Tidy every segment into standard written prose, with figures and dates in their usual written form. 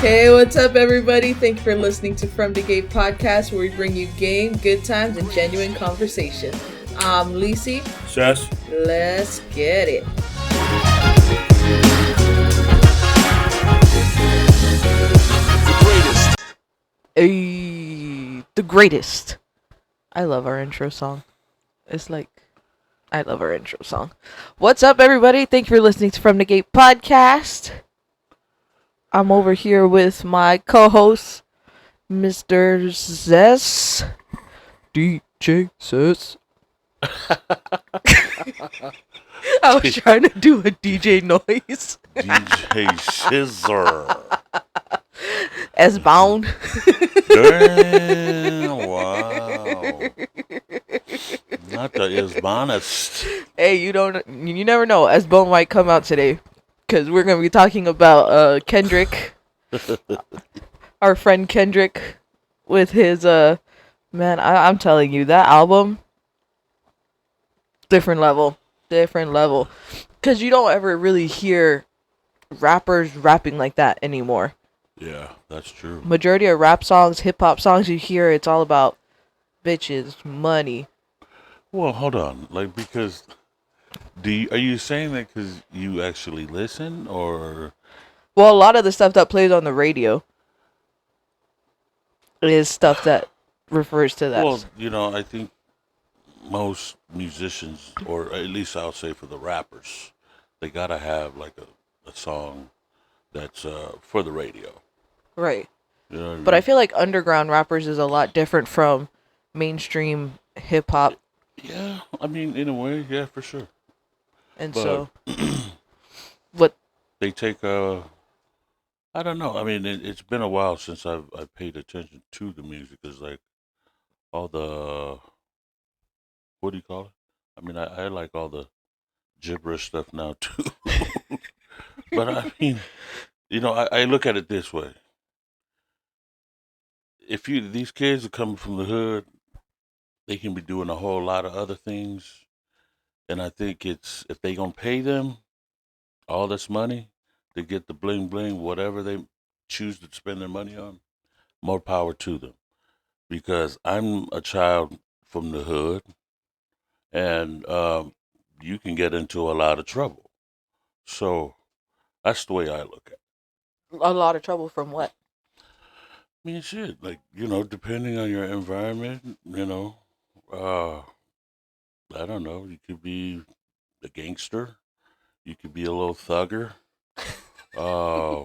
Hey, what's up, everybody? Thank you for listening to From the Gate podcast, where we bring you game, good times, and genuine conversation. I'm Lisi. Ses. Let's get it. The greatest. I love our intro song. I love our intro song. What's up, everybody? Thank you for listening to From the Gate podcast. I'm over here with my co-host, Mr. Ses. DJ Ses. I was trying to do a DJ noise. DJ Shizzer. As bound. Damn, wow. Not the is honest. Hey, you never know. As Bone might come out today, because we're gonna be talking about Kendrick, our friend Kendrick, with his man. I'm telling you, that album, different level, because you don't ever really hear rappers rapping like that anymore. Yeah, that's true. Majority of rap songs, hip hop songs you hear, it's all about bitches, money. Well, hold on. Like, because are you saying that because you actually listen, or? Well, a lot of the stuff that plays on the radio is stuff that refers to that. Well, I think most musicians, or at least I'll say for the rappers, they gotta have like a song that's for the radio. Right. You know what I mean? But I feel like underground rappers is a lot different from mainstream hip hop. Yeah, I mean, in a way, yeah, for sure. And But so, what? they take I don't know. I mean, it's been a while since I've paid attention to the music. It's like all the, what do you call it? I mean, I like all the gibberish stuff now too. But I mean, I look at it this way. If these kids are coming from the hood, they can be doing a whole lot of other things. And I think it's, if they gonna pay them all this money to get the bling bling, whatever they choose to spend their money on, more power to them. Because I'm a child from the hood, and you can get into a lot of trouble. So that's the way I look at it. A lot of trouble from what? I mean, shit, like, depending on your environment, I don't know, you could be a gangster, you could be a little thugger, uh,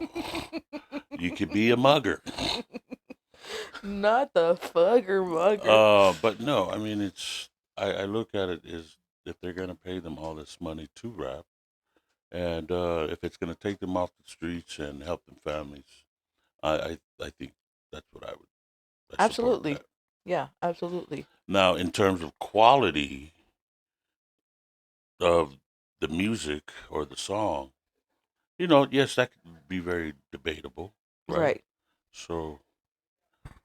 you could be a mugger. Not the fugger mugger. But no, I mean, I look at it as if they're going to pay them all this money to rap, and if it's going to take them off the streets and help them families, I think that's what I would. I support Absolutely. that. Yeah, absolutely. Now, in terms of quality of the music or the song, yes, that could be very debatable, right? Right. So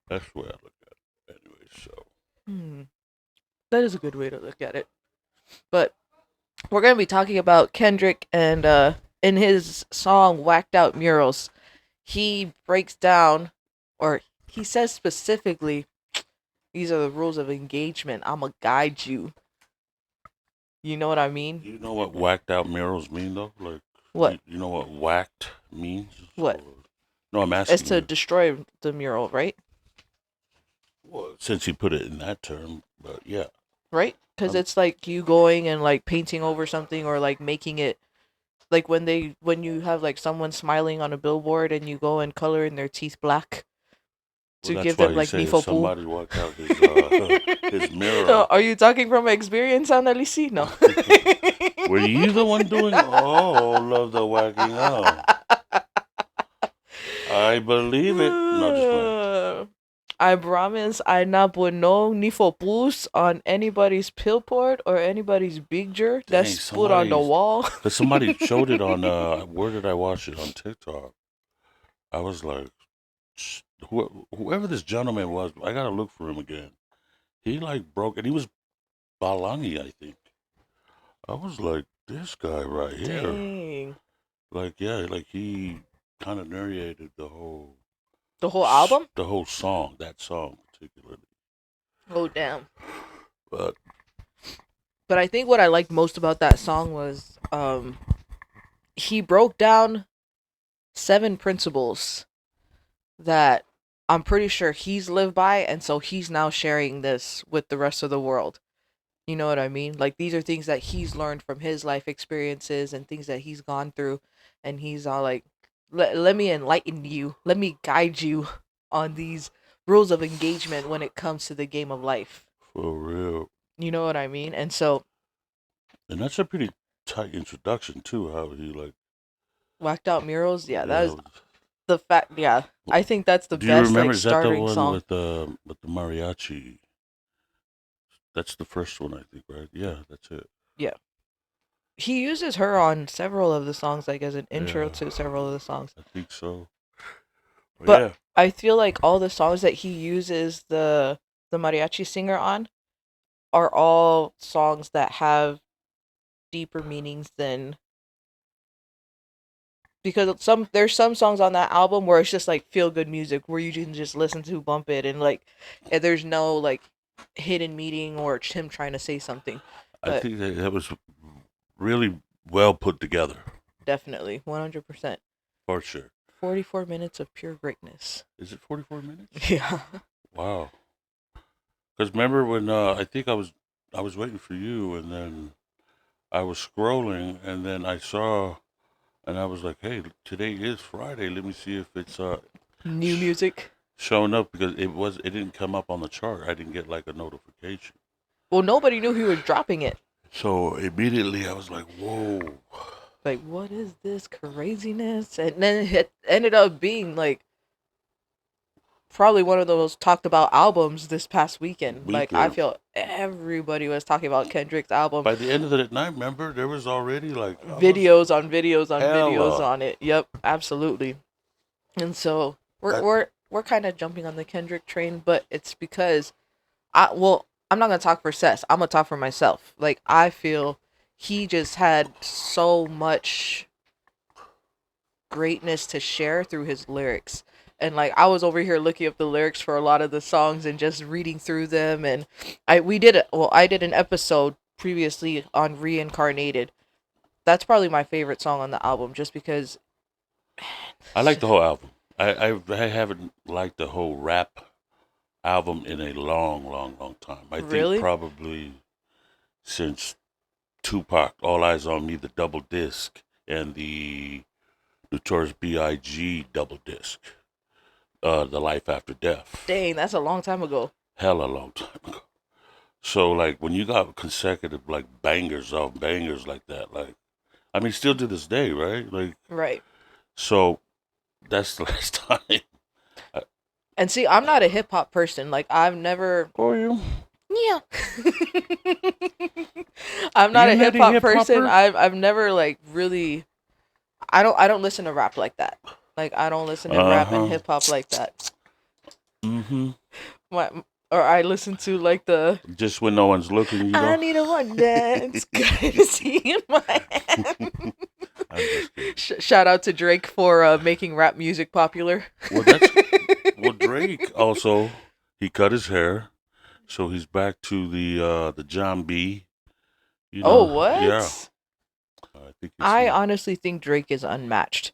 that's the way I look at it. Anyway, so That is a good way to look at it. But we're going to be talking about Kendrick, and in his song Whacked Out Murals, he breaks down, or he says specifically, these are the rules of engagement. I'm going to guide you. You know what I mean? you know what whacked out murals mean, though? Like, What? you know what whacked means? What? No, I'm asking It's to you. destroy the mural, right? Well, since he put it in that term, but yeah. Right? Because Um, it's like you going and like painting over something, or like making it like when you have like someone smiling on a billboard and you go and color in their teeth black to Well, give that's why them he like said Nifo somebody walked out his his Poo. mirror. Are you talking from experience, Annalisi? No. Were you the one doing? Oh, love the whacking out. I believe it. No, just playing. I promise I not put no Nifo Poos on anybody's billboard or anybody's picture Dang, that's put on the wall. Cause somebody showed it on. Where did I watch it? On TikTok. I was like, whoever this gentleman was, I gotta look for him again. He like broke, and he was Balangi, I think. I was like, this guy right here, Dang. like, yeah, like kind of narrated the whole The whole album? the whole song, that song particularly. Oh damn. But But I think what I liked most about that song was he broke down 7 principles that I'm pretty sure he's lived by, and so he's now sharing this with the rest of the world. You know what I mean? Like these are things that he's learned from his life experiences and things that he's gone through, and he's all like, let me enlighten you, let me guide you on these rules of engagement when it comes to the game of life." for real, You know what I mean? And so, and that's a pretty tight introduction too. How he like, whacked out murals, yeah, that yeah. is the fact. Yeah, I think that's the Do you best remember? like Is that the starting one song. with the mariachi? That's the first one, I think, right? Yeah, that's it. Yeah, he uses her on several of the songs, like as an intro Yeah, to several of the songs. I think so. But But yeah, I feel like all the songs that he uses the mariachi singer on are all songs that have deeper meanings than, because there's some songs on that album where it's just like feel good music where you can just listen to, bump it, and like, and there's no like hidden meaning or him trying to say something. I But think that was really well put together, definitely 100%. for sure. 44 minutes of pure greatness. Is it 44 minutes? Yeah. Wow. Because remember when I was waiting for you, and then I was scrolling, and then I saw, and I was like, hey, today is Friday. Let me see if it's New sh- music. showing up, because it didn't come up on the chart. I didn't get like a notification. Well, nobody knew he was dropping it. So immediately I was like, whoa. Like, what is this craziness? And then it ended up being like probably one of the most talked about albums this past weekend. Like, I Weekend. feel everybody was talking about Kendrick's album. By the end of the night, remember, there was already like almost Videos on videos on videos hella. on it. Yep, absolutely. And so we're That, we're we're kind of jumping on the Kendrick train, but it's because I'm not gonna talk for Sess. I'm gonna talk for myself. Like I feel he just had so much greatness to share through his lyrics. And like I was over here looking up the lyrics for a lot of the songs and just reading through them, and I did an episode previously on Reincarnated. That's probably my favorite song on the album just because I like the whole album. I haven't liked the whole rap album in a long, long, long time. I think really. probably since Tupac, All Eyes on Me, the double disc, and the Notorious B.I.G. double disc, The Life After Death. Dang, that's a long time ago. Hella long time ago. So like when you got consecutive like bangers off bangers like that, like I mean still to this day, right? Like Right. so that's the last time. I, And see, I'm not a hip hop person. Like I've never. oh, you? Yeah. I'm not You're a not hip a hop hip person. hopper? I've never like really. I don't listen to rap like that. Like I don't listen to Uh rap and huh. hip hop like that. Mm-hmm. My, or I listen to like the Just when no one's looking, you I know. need a one dance, got to see in my hand. I'm just kidding. Shout out to Drake for making rap music popular. Well, that's well. Drake also he cut his hair, so he's back to the John B. You Oh, know, yeah. what? I think it's I honestly think Drake is unmatched.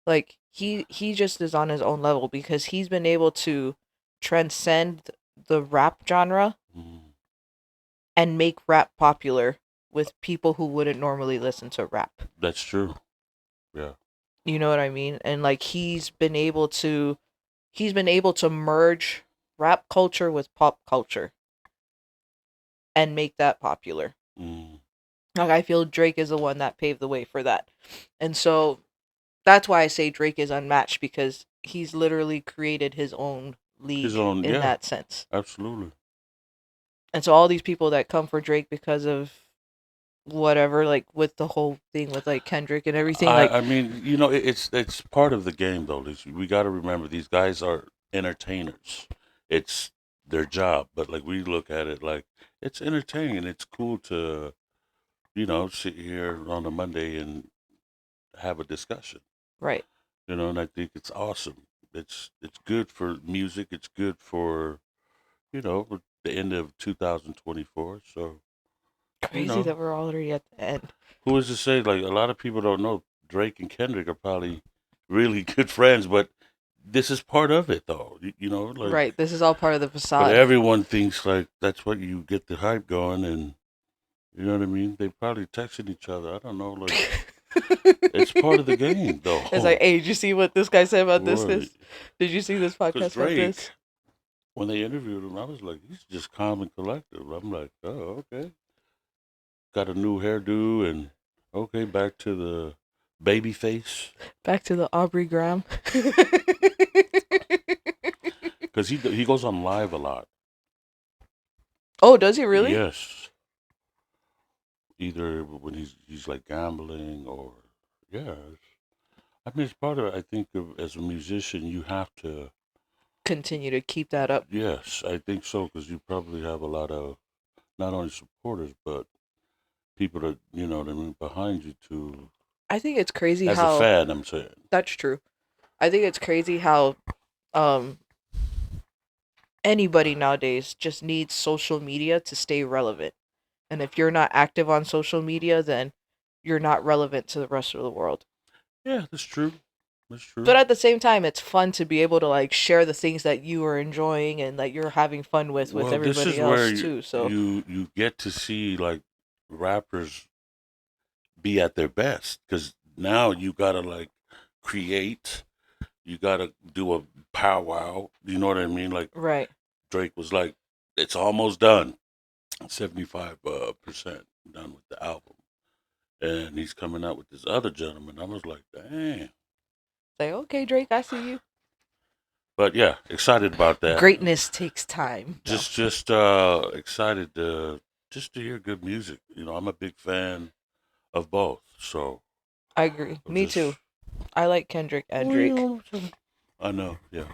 Like he just is on his own level because he's been able to transcend the rap genre mm, and make rap popular with people who wouldn't normally listen to rap. that's true. Yeah, You know what I mean? And like he's been able to merge rap culture with pop culture and make that popular. mm, Like I feel Drake is the one that paved the way for that. And so that's why I say Drake is unmatched because he's literally created his own his league own. in Yeah, that sense. absolutely. And so all these people that come for Drake because of whatever, like with the whole thing with like Kendrick and everything, like I mean, you know, it's part of the game though. We got to remember these guys are entertainers. It's their job, but like we look at it like it's entertaining. It's cool to sit here on a Monday and have a discussion. right. And I think it's awesome. It's good for music. It's good for the end of 2024. So you Crazy know, that we're already at the end. who is to say? Like a lot of people don't know Drake and Kendrick are probably really good friends, but this is part of it, though. Like, Right. This is all part of the but facade. everyone thinks like that's what you get the hype going, and you know what I mean. They probably texting each other. I don't know, like it's part of the game, It's like, though. hey, did you see what this guy said about this? Right? This? Did you see this Because podcast about this? Drake, when they interviewed him, I was like, he's just calm and collected. I'm like, oh, okay. Got a new hairdo, and okay, back to the baby face. Back to the Aubrey Graham. Because he goes on live a lot. Oh, does he really? Yes, either when he's like gambling or yeah. I mean, it's part of it. I think as a musician, you have to. Continue to keep that up. Yes, I think so because you probably have a lot of not only supporters but people that what I mean behind you to. I think it's crazy As a how fan, I'm saying. that's true. I think it's crazy how um anybody nowadays just needs social media to stay relevant. And if you're not active on social media, then you're not relevant to the rest of the world. Yeah, that's true. That's But true. at the same time, it's fun to be able to like share the things that you are enjoying and that you're having fun with Well, this everybody is where else you too. So you get to see like rappers be at their best because now you gotta like create. You gotta do a powwow. You know what I mean? Like right. Drake was like, it's almost done, 75% done with the album, and he's coming out with this other gentleman. I was like, dang. Say, okay, Drake, I see you. But yeah, excited about that. Greatness takes time. No. Just excited to hear good music. I'm a big fan of both. So I agree. I'm Me just too. I like Kendrick and oh, Drake. I know, yeah.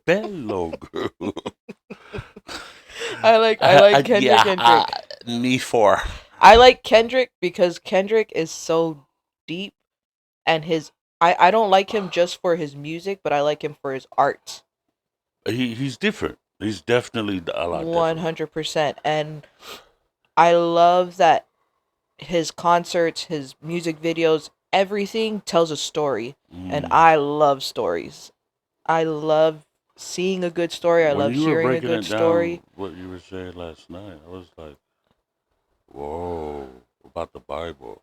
Bello girl. I like Kendrick Yeah, and Drake. me for. I like Kendrick because Kendrick is so deep and I don't like him just for his music, but I like him for his art. He's different. He's definitely a lot different. 100%. And I love that his concerts, his music videos, everything tells a story. And Mm. I love stories. I love seeing a good story. I When love you were hearing a breaking good it down, story. what you were saying last night, I was like, whoa, about the Bible.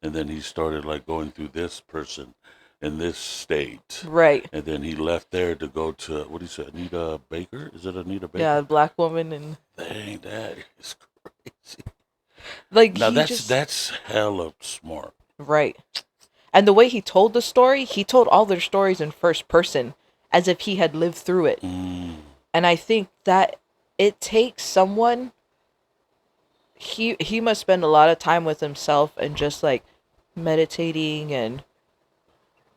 And then he started like going through this person in this state. Right. And then he left there to go to, what do you say, Anita Baker? Is it Anita Yeah, Baker? black woman and Dang, that is crazy. like Now he that's just that's hella smart. right. And the way he told the story, he told all their stories in first person as if he had lived through it. Mm. And I think that it takes someone he must spend a lot of time with himself and just like meditating and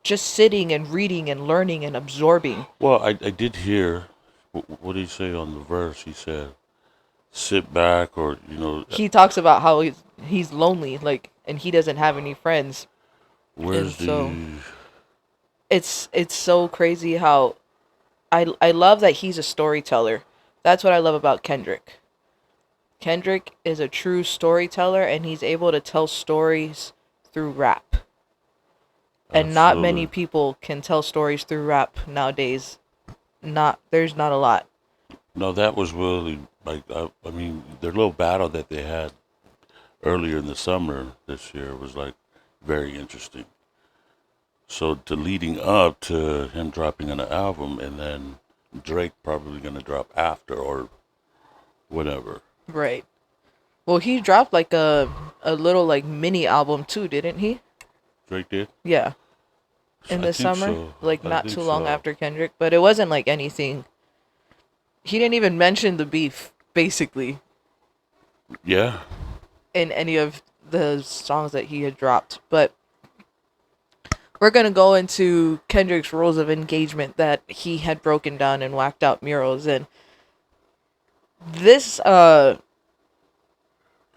just sitting and reading and learning and absorbing. Well, I did hear, what did he say on the verse? He said, sit back or, He talks about how he's lonely, like, and he doesn't have any friends. And where's so the, it's so crazy how I love that he's a storyteller. That's what I love about Kendrick. Kendrick is a true storyteller and he's able to tell stories through rap. And not many absolutely. people can tell stories through rap nowadays. There's not a lot. No, that was really, like, I mean, their little battle that they had earlier in the summer this year was, like, very interesting. So to leading up to him dropping an album and then Drake probably going to drop after or whatever. Right. Well, he dropped like a little like mini album too, didn't he? Drake did? Yeah, in I the think summer, so. like I not think too long so. after Kendrick, but it wasn't like anything. He didn't even mention the beef basically Yeah. in any of the songs that he had dropped. But we're going to go into Kendrick's rules of engagement that he had broken down and whacked out murals, and this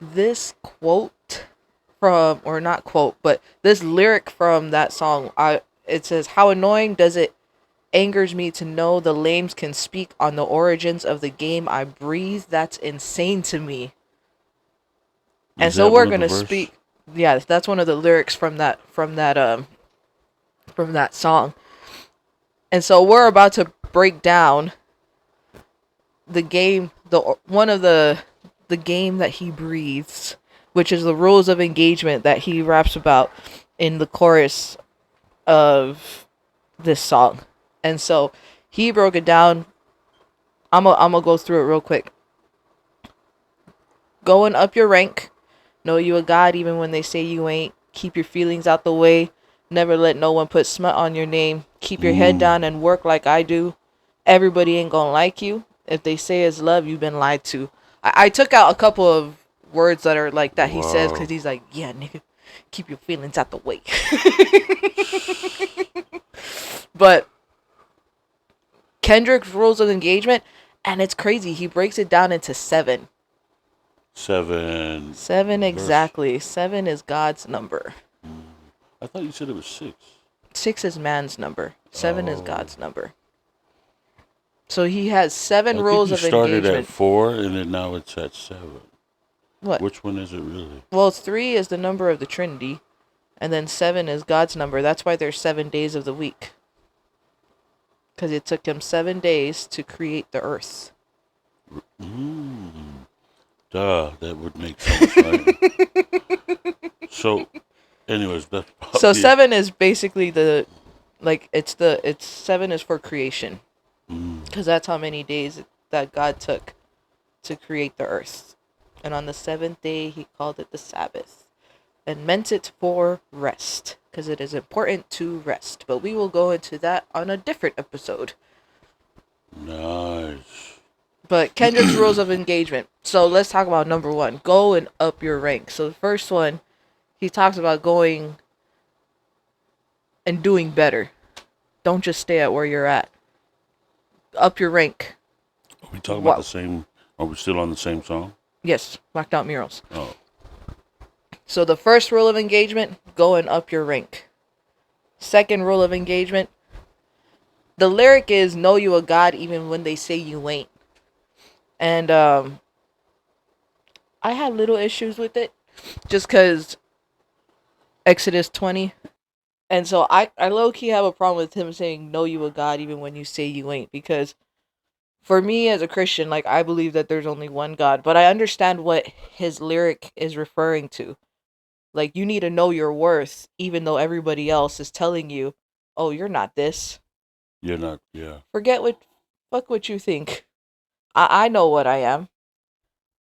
this quote from, or not quote, but this lyric from that song. It says, "How annoying does it angers me to know the lames can speak on the origins of the game I breathe. That's insane to me." And Is so that we're one of the gonna verse? speak. Yeah, that's one of the lyrics from that song. And so we're about to break down the game, the one of the game that he breathes, which is the rules of engagement that he raps about in the chorus of this song. And so he broke it down. I'm gonna go through it real quick. Going up your rank. Know you a god even when they say you ain't. Keep your feelings out the way. Never let no one put smut on your name. Keep your head Mm, down and work like I do. Everybody ain't gonna like you. If they say it's love, you've been lied to. I took out a couple of words that are like that he says because wow. he's like, yeah, nigga, keep your feelings out the way. But Kendrick's rules of engagement, and it's crazy. He breaks it down into seven. Seven Seven verse. exactly. Seven is God's number. Mm. I thought you said it was six. Six is man's number. Seven is Oh. God's number. So he has seven I think rules you of started at engagement. four and then now it's at seven. What? Which one is it really? Well, three is the number of the Trinity, and then seven is God's number. That's why there's 7 days of the week. Because it took him 7 days to create the earth. Mm. Duh, that would make sense, right? So, anyways, that's So probably it. seven is basically the like it's seven is for creation. Mm. Because that's how many days that God took to create the earth. And on the seventh day, he called it the Sabbath and meant it for rest because it is important to rest. But we will go into that on a different episode. Nice. But Kendrick's rules of engagement. So let's talk about number one, go and up your rank. So the first one, he talks about going and doing better. Don't just stay at where you're at. Up your rank. Are we talking about the Wow. same? Are we still on the same song? Yes, whacked out murals. Oh, So the first rule of engagement, go and up your rank. Second rule of engagement, the lyric is know you a god even when they say you ain't. And I had little issues with it just because Exodus 20. And so I low key have a problem with him saying know you a god even when you say you ain't, because for me as a Christian, like I believe that there's only one God, but I understand what his lyric is referring to. Like you need to know your worth even though everybody else is telling you, "Oh, you're not this." you're not. Yeah. Forget what fuck what you think. I know what I am.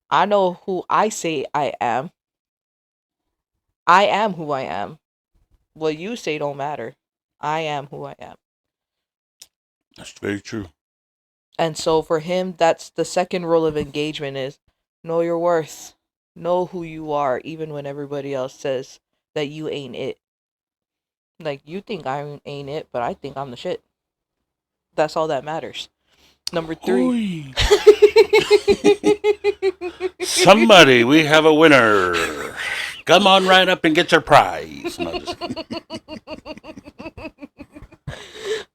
I know who I say I am. I am who I am. What you say don't matter. I am who I am. That's very true. And so for him, that's the second rule of engagement is know your worth. Know who you are, even when everybody else says that you ain't it. Like, you think I ain't it, but I think I'm the shit. That's all that matters. Number three. Hoi. Somebody, we have a winner. Come on right up and get your prize. No, just kidding.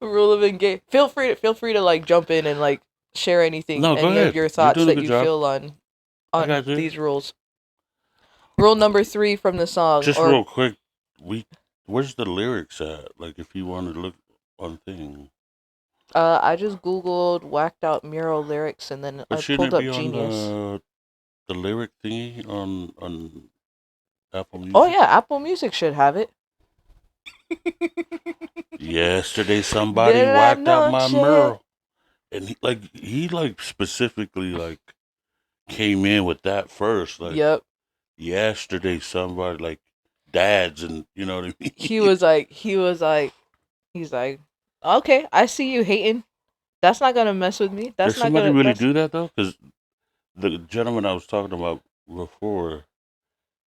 Rule of engage. Feel free to like jump in and like share anything, No, go any of ahead. your You're thoughts doing a that good you job. feel I on got you. these rules. Rule number three from the song, Just or real quick, we where's the lyrics at? Like, if you want to look on thing, I just googled whacked out mural lyrics and then but I shouldn't pulled it up be on Genius. the lyric thingy on Apple Oh Music? yeah, Apple Music should have it. Yesterday, somebody Did I whacked out not my shit? mural, and he specifically came in with that first. Like, Yep. yesterday, somebody dads, and you know what I He mean. was like, he's like, okay, I see you hating. That's not gonna mess with me. Does That's not somebody gonna. really That's do that though? Because the gentleman I was talking about before,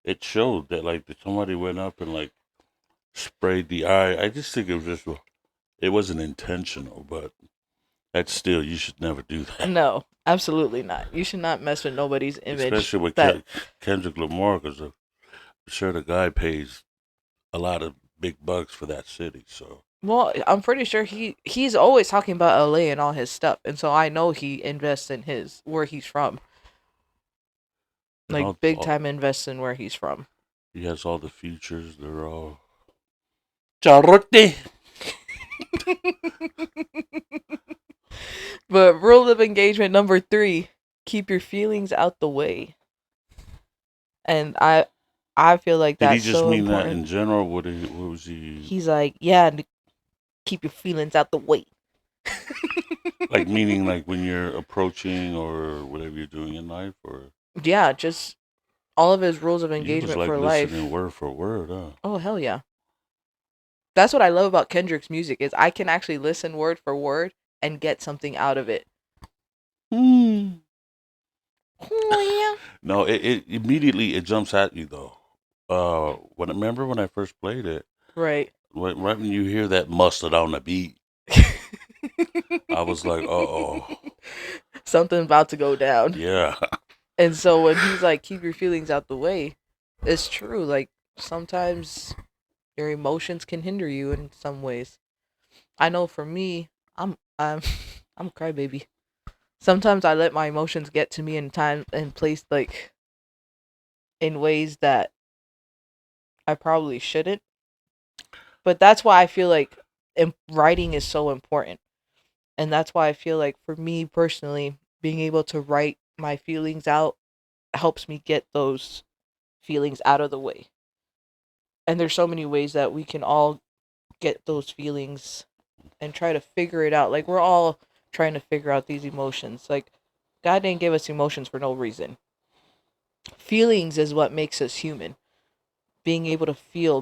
it showed that somebody went up and sprayed the eye. I just think it was it wasn't intentional, but that's still, you should never do that. no, absolutely not. You should not mess with nobody's image. Especially with That Kendrick Lamar, because sure the guy pays a lot of big bucks for that city. So Well, I'm pretty sure he's always talking about LA and all his stuff, and so I know he invests in his where he's from. and Like big time invests in where he's from. he has all the features. They're all charote. But rule of engagement number 3: keep your feelings out the way. And I feel like Did he that's just so mean that in important. general? What was he He's like, yeah, keep your feelings out the way. like? Meaning like when you're approaching or whatever you're doing in life, or Yeah, just all of his rules of you was engagement like for listening life. word for word, huh? Oh hell yeah. That's what I love about Kendrick's music is I can actually listen word for word and get something out of it. Hmm. Oh No, it immediately it jumps at you though. When I first played it, yeah. Right. right when you hear that mustard on the beat, I was like, oh, Something about to go down. yeah. And so when he's like, keep your feelings out the way, it's true. Like sometimes your emotions can hinder you in some ways. I know for me, I'm I'm a crybaby. Sometimes I let my emotions get to me in time and place like in ways that I probably shouldn't. But that's why I feel like writing is so important. And that's why I feel like for me personally, being able to write my feelings out helps me get those feelings out of the way. And there's so many ways that we can all get those feelings and try to figure it out. Like we're all trying to figure out these emotions. Like God didn't give us emotions for no reason. Feelings is what makes us human. Being able to feel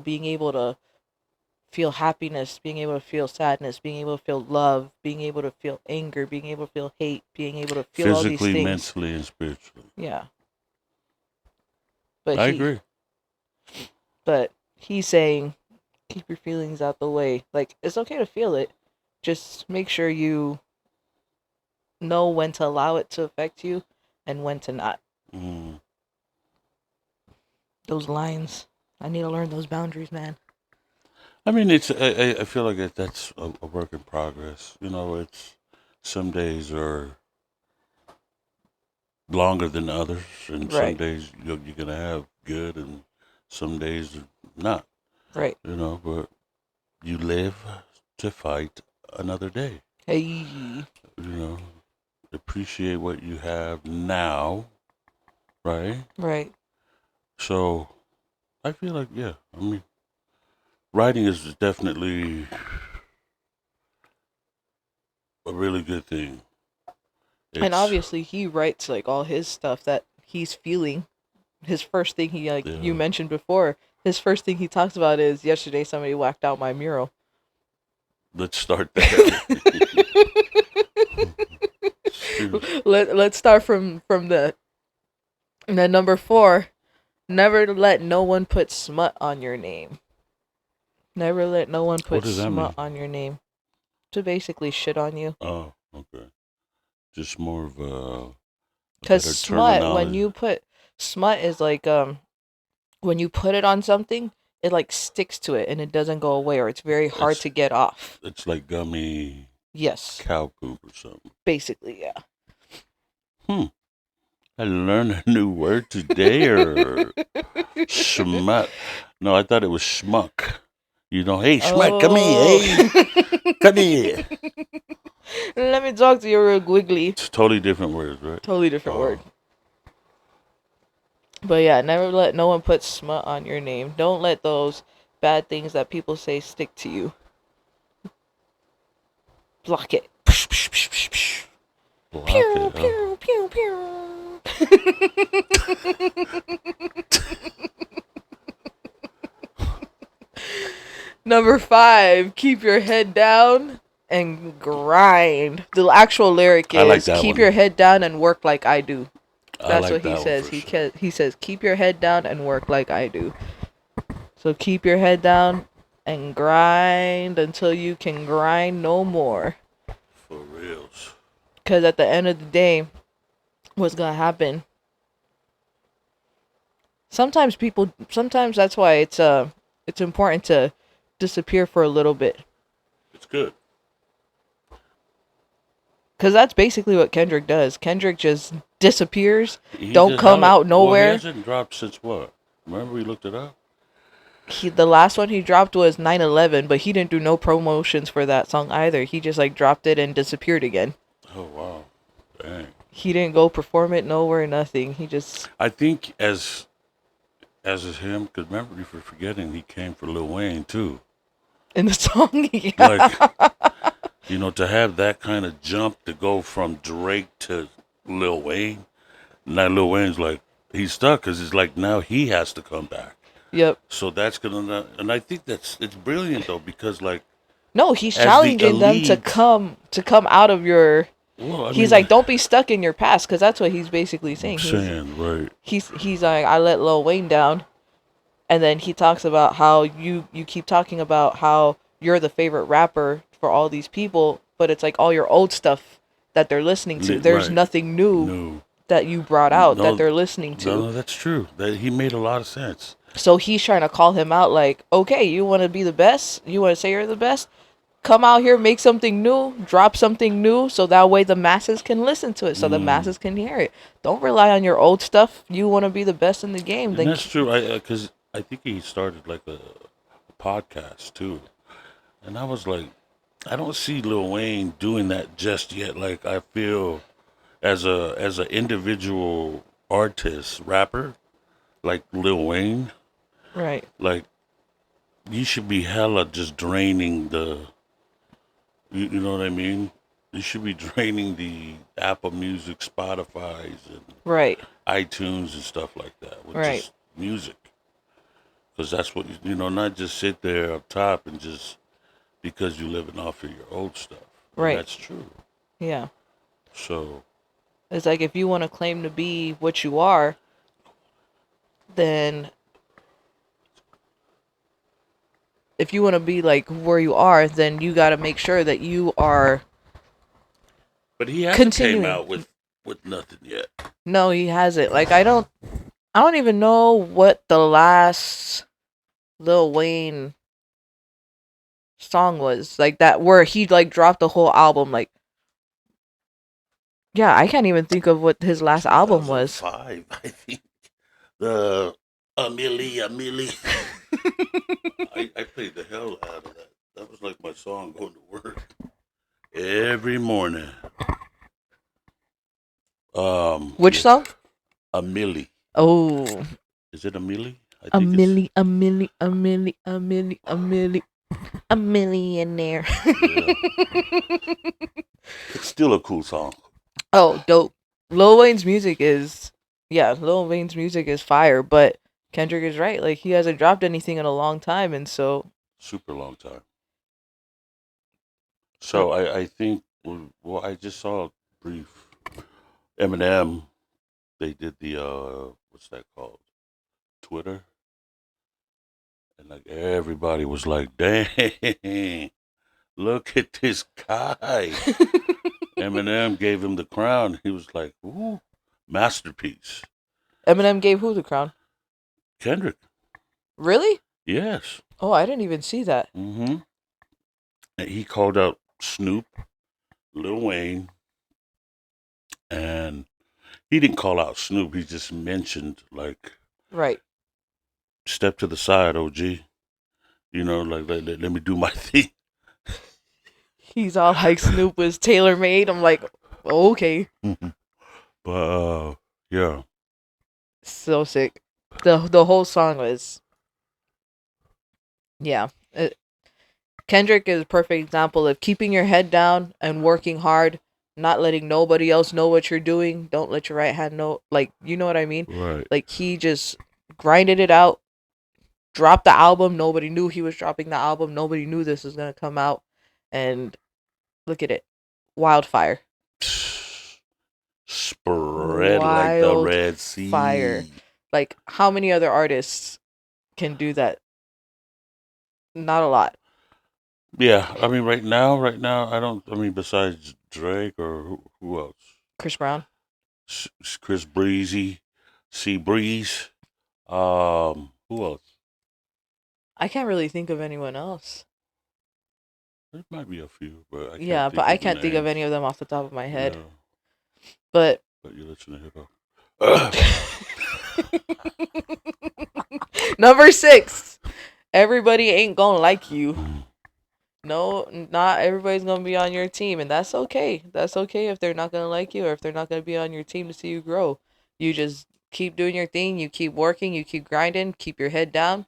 happiness, being able to feel sadness, being able to feel love, being able to feel anger, being able to feel hate, being able to feel all these Physically, things. mentally, and spiritually. Yeah. But I he agree. but he's saying keep your feelings out the way. Like it's okay to feel it. Just make sure you know when to allow it to affect you and when to not. Mm. Those lines. I need to learn those boundaries, man. I mean, it's. I feel like that's a work in progress. You know, it's some days are longer than others, and some Right. days you're gonna have good, and some days are not. Right. You know, but you live to fight another day. Hey. You know, appreciate what you have now, right? Right. So I feel like, yeah, I mean, writing is definitely a really good thing. And It's obviously he writes like all his stuff that he's feeling. His first thing he like you yeah. mentioned before, his first thing he talks about is yesterday somebody whacked out my mural. Let's start there. Shoot. Let's start from the and then number 4, never let no one put smut on your name. Never let no one What put does that smut mean? on your name. To basically shit on you. Oh, okay. Just more of a Cause better smut, when terminology. you put smut is like when you put it on something, it like sticks to it and it doesn't go away or it's very hard It's to get off. it's like gummy Yes. cow poop or something. Basically, yeah. Hmm. I learned a new word today, or schmuck. No, I thought it was schmuck. You know, hey schmuck, come here, Oh. hey, come here. Let me talk to you real quickly. It's totally different words, right? Totally different word. Oh, But yeah, never let no one put smut on your name. Don't let those bad things that people say stick to you. Block it. block Pew it, huh? pew pew pew. Number 5, keep your head down and grind. The actual lyric I like is that keep one. your head down and work like I do. I That's like what he that one says. for sure. He says keep your head down and work like I do. So keep your head down and grind until you can grind no more. For reals. Cuz at the end of the day, what's going to happen Sometimes that's why it's important to disappear for a little bit. It's good. Cause that's basically what Kendrick does. Kendrick just disappears, He don't just come hella. out Well, he nowhere. hasn't dropped since what? Remember we looked it up. The last one he dropped was 9/11, but he didn't do no promotions for that song either. He just like dropped it and disappeared again. Oh wow, dang. He didn't go perform it nowhere, nothing. He just I think as is him, because remember you were forgetting he came for Lil Wayne too. in the song, yeah. Like to have that kind of jump to go from Drake to Lil Wayne. Now Lil Wayne's like he's stuck because it's like now he has to come back. Yep. So that's gonna, and I think it's brilliant though because like No, he's as the challenging them to elite, come out of your. well, I He's mean, like, don't be stuck in your past, because that's what he's basically I'm saying. saying right, He's like, I let Lil Wayne down, and then he talks about how you keep talking about how you're the favorite rapper for all these people, but it's like all your old stuff that they're listening to. There's right, nothing new no, that you brought out that no, they're listening to. no, that's true. That he made a lot of sense. So he's trying to call him out like, okay, you want to be the best? You want to say you're the best? Come out here, make something new, drop something new, so that way the masses can listen to it, so the Mm. masses can hear it. Don't rely on your old stuff. You want to be the best in the game, And then that's true. I because I think he started like a podcast too, and I was like, I don't see Lil Wayne doing that just yet. Like I feel as a individual artist rapper like Lil Wayne, right, like you should be hella just draining the. You know what I mean? You should be draining the Apple Music, Spotify's, and right, iTunes and stuff like that with right, just music. Because that's what not just sit there up top and just because you're living off of your old stuff, and right. that's true. Yeah. So It's like if you want to claim to be what you are, then if you want to be like where you are, then you got to make sure that you are but he hasn't came continuing. out with nothing yet. No, he hasn't. Like I don't even know what the last Lil Wayne song was. Like that where he like dropped the whole album. Like yeah, I can't even think of what his last album was. 2005, I think. The Amelie. I played the hell out of that. That was like my song going to work every morning. Which Yeah, song? Amelie. Oh, Is it Amelie? I a think it's milli, a milli, a milli, a milli, a milli, a millionaire. yeah. It's still a cool song. Oh, dope. Lil Wayne's music is, yeah, Lil Wayne's music is fire, but Kendrick is right. Like, he hasn't dropped anything in a long time, and so, Super long time. so So I think well I just saw a brief Eminem. They did the what's that called? Twitter, and like everybody was like, "Dang, look at this guy." Eminem gave him the crown. He was like, "Ooh, masterpiece." Eminem gave who the crown? Kendrick, Really? yes. Oh, I didn't even see that. Mm-hmm. And he called out Snoop, Lil Wayne, and he didn't call out Snoop. He just mentioned like, Right. "Step to the side, OG." Like let me do my thing. He's all like Snoop was tailor made. I'm like, okay. But yeah, So sick. The whole song was, yeah. Kendrick is a perfect example of keeping your head down and working hard, not letting nobody else know what you're doing. Don't let your right hand know. Like, you know what I mean? right. Like, he just grinded it out, dropped the album. Nobody knew he was dropping the album. Nobody knew this was going to come out. And look at it. Wildfire. Spread like the Red Wildfire. Sea. Like, how many other artists can do that? Not a lot. Yeah, I mean, right now, I don't. I mean, besides Drake or who else? Chris Brown. Chris Breezy, Sea Breeze. Who else? I can't really think of anyone else. There might be a few, but I can't Yeah, but think I of the can't think of names. any of them off the top of my head. Yeah, But but you listen to hip hop. number 6, everybody ain't gonna like you. No, not everybody's gonna be on your team, and that's okay. That's okay if they're not gonna like you or if they're not gonna be on your team to see you grow. You just keep doing your thing, you keep working, you keep grinding, keep your head down,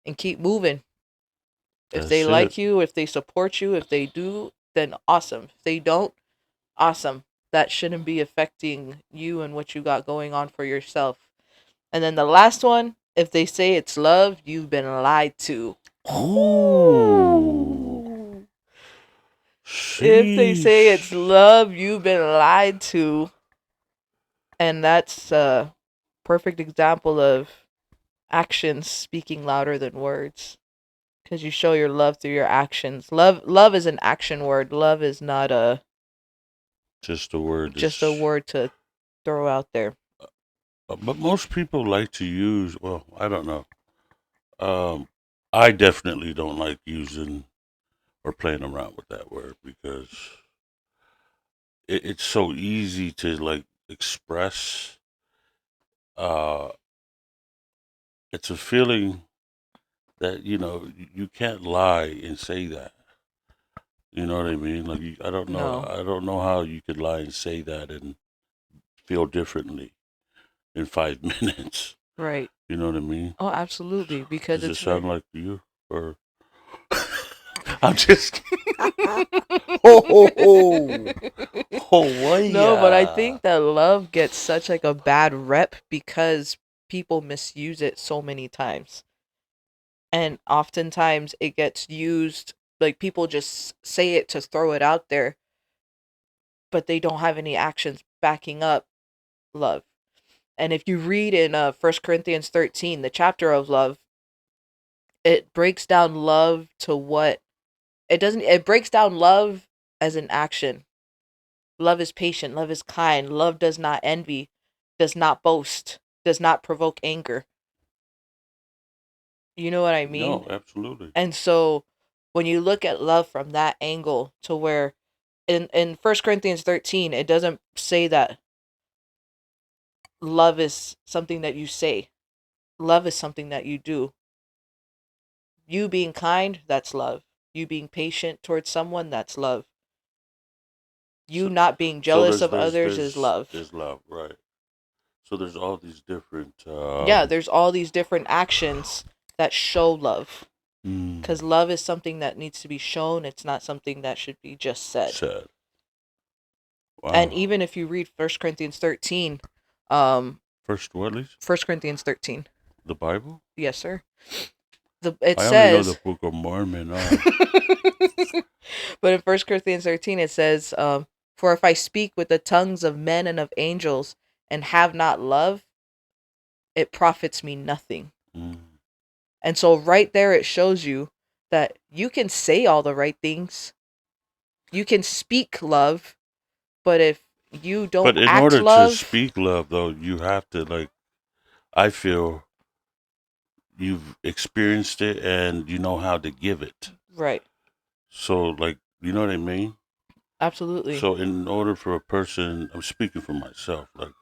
and keep moving. If they That's it. like you, if they support you, if they do, then awesome. If they don't, awesome. That shouldn't be affecting you and what you got going on for yourself. And then the last one, if they say it's love, you've been lied to. Ooh, Ooh. If they say it's sheesh. love, you've been lied to. And that's a perfect example of actions speaking louder than words. Because you show your love through your actions. Love is an action word. Love is not Just a word just a that's. word to throw out there. But most people like to use. Well, I don't know. Um, I definitely don't like using or playing around with that word because it's so easy to like express. Uh, it's a feeling that you can't lie and say that. You know what I mean? Like I don't know. No. I don't know how you could lie and say that and feel differently in 5 minutes. Right. You know what I mean? Oh, absolutely. Because Does it it's very. sound like you or I'm just ho ho ho ho No, but I yeah. think that love gets such like a bad rep because people misuse it so many times. And oftentimes it gets used like people just say it to throw it out there, but they don't have any actions backing up love. And if you read in 1 Corinthians 13, the chapter of love, it breaks down love to what it breaks down love as an action. Love is patient, love is kind, love does not envy, does not boast, does not provoke anger. You know what I mean? No, absolutely. And so when you look at love from that angle to where in 1 Corinthians 13, it doesn't say that love is something that you say. Love is something that you do. You being kind, that's love. You being patient towards someone, that's love. You So not being so jealous of others is love. there's love, right? So there's all these different Yeah, there's all these different actions that show love. mm, Because love is something that needs to be shown, it's not something that should be just said. said. And Wow. even if you read 1 Corinthians 13, um, First what, Lisa? 1 Corinthians 13, The Bible? yes, sir. It I only know the says, Book of Mormon. but in 1 Corinthians 13, it says, for if I speak with the tongues of men and of angels and have not love, it profits me nothing. Mm. And so, right there, it shows you that you can say all the right things, you can speak love, but if you don't But in act order to love, speak love, though, you have to like. I feel you've experienced it and you know how to give it. right, So, like, you know what I mean? absolutely, So, in order for a person, I'm speaking for myself, like,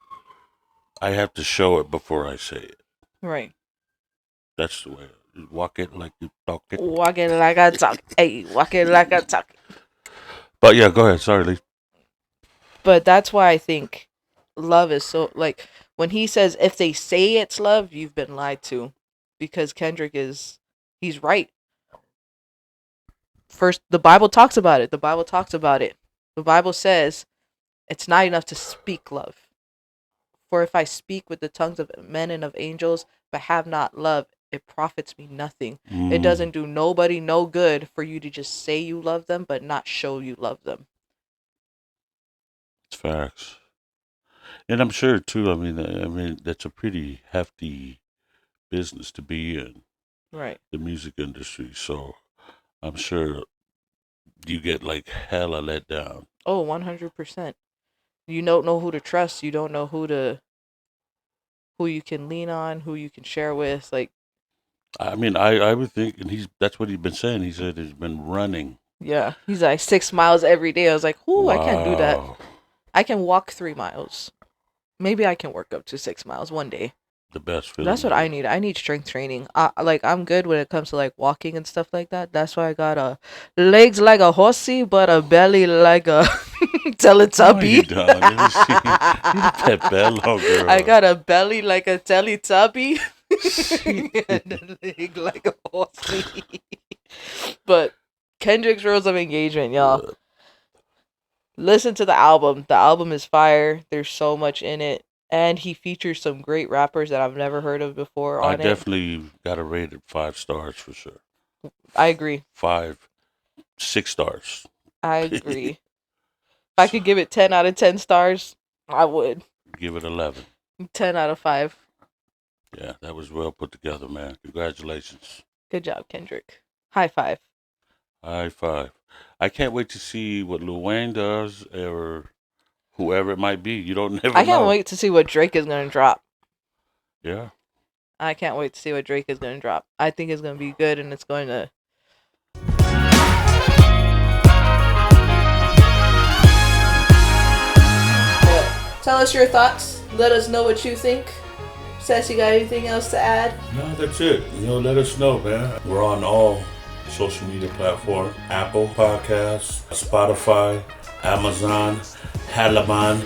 I have to show it before I say it. right. That's the way. You walk it like you talk it. Walking like I talk, hey, walking like I talk. But yeah, go ahead. Sorry, Lee. But that's why I think love is so like when he says if they say it's love, you've been lied to, because Kendrick is he's right. First, the Bible talks about it. The Bible talks about it. The Bible says it's not enough to speak love. For if I speak with the tongues of men and of angels, but have not love, it profits me nothing. It Mm, doesn't do nobody no good for you to just say you love them, but not show you love them. it's facts. And I'm sure too. I mean, that's a pretty hefty business to be in, Right. the music industry. So I'm sure you get like hella let down. Oh, 100%. You don't know who to trust. You don't know who to who you can lean on, who you can share with. Like, I mean, I would think, and that's what he's been saying. He said he's been running. yeah, he's like 6 miles every day. I was like, ooh, I can't do that. Wow. I can walk 3 miles. Maybe I can work up to 6 miles one day. The best feeling. That's what I need. I need strength training. Like I'm good when it comes to like walking and stuff like that. That's why I got legs like a horsey, but a belly like a No, you Teletubby. don't. Let me see. You pet bello, girl. I got a belly like a Teletubby and a leg like a horsey. But Kendrick's Rules of Engagement, y'all. Listen to the album. The album is fire. There's so much in it. And he features some great rappers that I've never heard of before I on it. definitely got to rate it 5 stars for sure. I agree. 6 stars. I agree. If I could give it 10 out of 10 stars, I would. Give it 11. 10 out of 5. Yeah, that was well put together, man. Congratulations. Good job, Kendrick. High five. High five. I can't wait to see what Lil Wayne does or whoever it might be. You don't never know. I can't wait to see what Drake is going to drop. Yeah. I can't wait to see what Drake is going to drop. I think it's going to be good and it's going to... Tell us your thoughts. Let us know what you think. Sass, you got anything else to add? No, that's it. Let us know, man. We're on all social media platforms. Apple Podcasts, Spotify, Amazon, Halaman,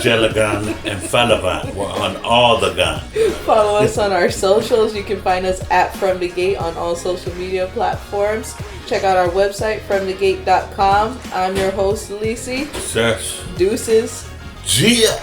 Jelagan, and Falavan. We're on all the gun. Follow us on our socials. You can find us at From the Gate on all social media platforms. Check out our website, fromthegate.com. I'm your host, Lisi. Success. Deuces. Gia.